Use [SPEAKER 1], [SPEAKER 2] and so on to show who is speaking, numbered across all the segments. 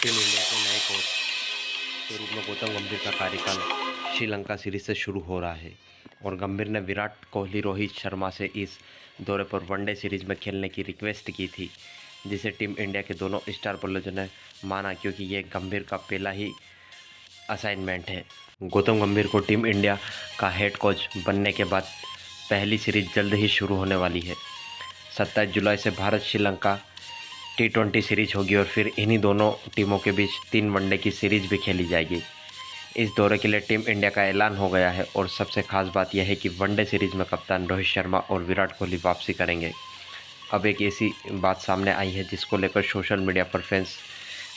[SPEAKER 1] Team India के नए coach के रूप में गौतम गंभीर का कार्यकाल श्रीलंका सीरीज से शुरू हो रहा है और गंभीर ने विराट कोहली रोहित शर्मा से इस दौरे पर वनडे सीरीज में खेलने की रिक्वेस्ट की थी, जिसे टीम इंडिया के दोनों स्टार बल्लेबाजों ने माना क्योंकि ये गंभीर का पहला ही असाइनमेंट है। गौतम गंभीर को टीम इंडिया का हेड कोच बनने के बाद पहली सीरीज जल्द ही शुरू होने वाली है। 27 जुलाई से भारत श्रीलंका T20 सीरीज होगी और फिर इन्हीं दोनों टीमों के बीच 3 वनडे की सीरीज भी खेली जाएगी। इस दौरे के लिए टीम इंडिया का ऐलान हो गया है और सबसे खास बात यह है कि वनडे सीरीज में कप्तान रोहित शर्मा और विराट कोहली वापसी करेंगे। अब एक ऐसी बात सामने आई है जिसको लेकर सोशल मीडिया पर फैंस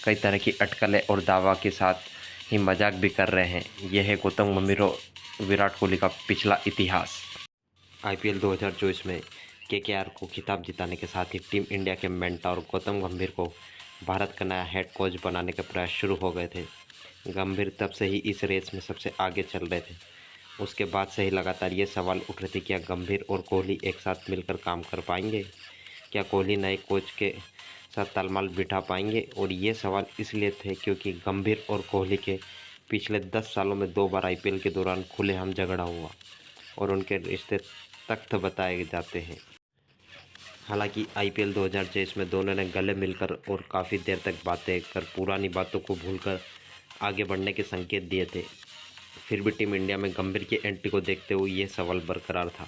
[SPEAKER 1] कई तरह की अटकलें और दावा के साथ ही मजाक भी कर रहे हैं। यह है गौतम गंभीर और विराट कोहली का पिछला इतिहास। IPL 2024 में KKR को खिताब जिताने के साथ ही टीम इंडिया के मेंटर गौतम गंभीर को भारत का नया हेड कोच बनाने के प्रयास शुरू हो गए थे। गंभीर तब से ही इस रेस में सबसे आगे चल रहे थे। उसके बाद से ही लगातार ये सवाल उठ रहे थे, क्या गंभीर और कोहली एक साथ मिलकर काम कर पाएंगे? क्या कोहली नए कोच के साथ तालमेल बिठा पाएंगे? और ये सवाल इसलिए थे क्योंकि गंभीर और कोहली के पिछले 10 सालों में 2 बार IPL के दौरान खुलेआम झगड़ा हुआ और उनके रिश्ते तख्त बताए जाते हैं। हालांकि IPL 2023 में दोनों ने गले मिलकर और काफ़ी देर तक बातें कर पुरानी बातों को भूलकर आगे बढ़ने के संकेत दिए थे। फिर भी टीम इंडिया में गंभीर की एंट्री को देखते हुए ये सवाल बरकरार था।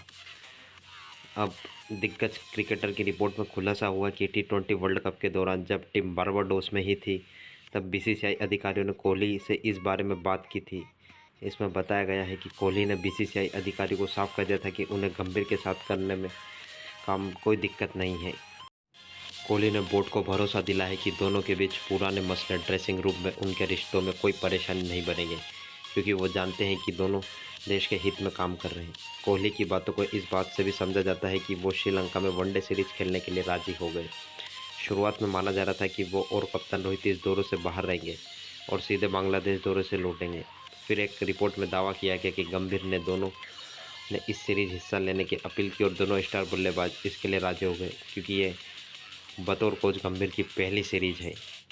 [SPEAKER 1] अब दिग्गज क्रिकेटर की रिपोर्ट में खुलासा हुआ कि T20 वर्ल्ड कप के दौरान जब टीम बारबाडोस में ही थी, तब BCCI अधिकारियों ने कोहली से इस बारे में बात की थी। इसमें बताया गया है कि कोहली ने BCCI अधिकारी को साफ कर दिया था कि उन्हें गंभीर के साथ करने में काम कोई दिक्कत नहीं है। कोहली ने बोर्ड को भरोसा दिलाया है कि दोनों के बीच पुराने मसले ड्रेसिंग रूम में उनके रिश्तों में कोई परेशानी नहीं बनेगी, क्योंकि वो जानते हैं कि दोनों देश के हित में काम कर रहे हैं। कोहली की बातों को इस बात से भी समझा जाता है कि वो श्रीलंका में वनडे सीरीज खेलने के लिए राजी हो गए। शुरुआत में माना जा रहा था कि वो और कप्तान रोहित इस दौरे से बाहर रहेंगे और सीधे बांग्लादेश दौरे से लौटेंगे। फिर एक रिपोर्ट में दावा किया गया कि गंभीर ने दोनों ने इस सीरीज हिस्सा लेने की अपील की और दोनों स्टार बल्लेबाज इसके लिए राजी हो गए, क्योंकि ये बतौर कोच गंभीर की पहली सीरीज है।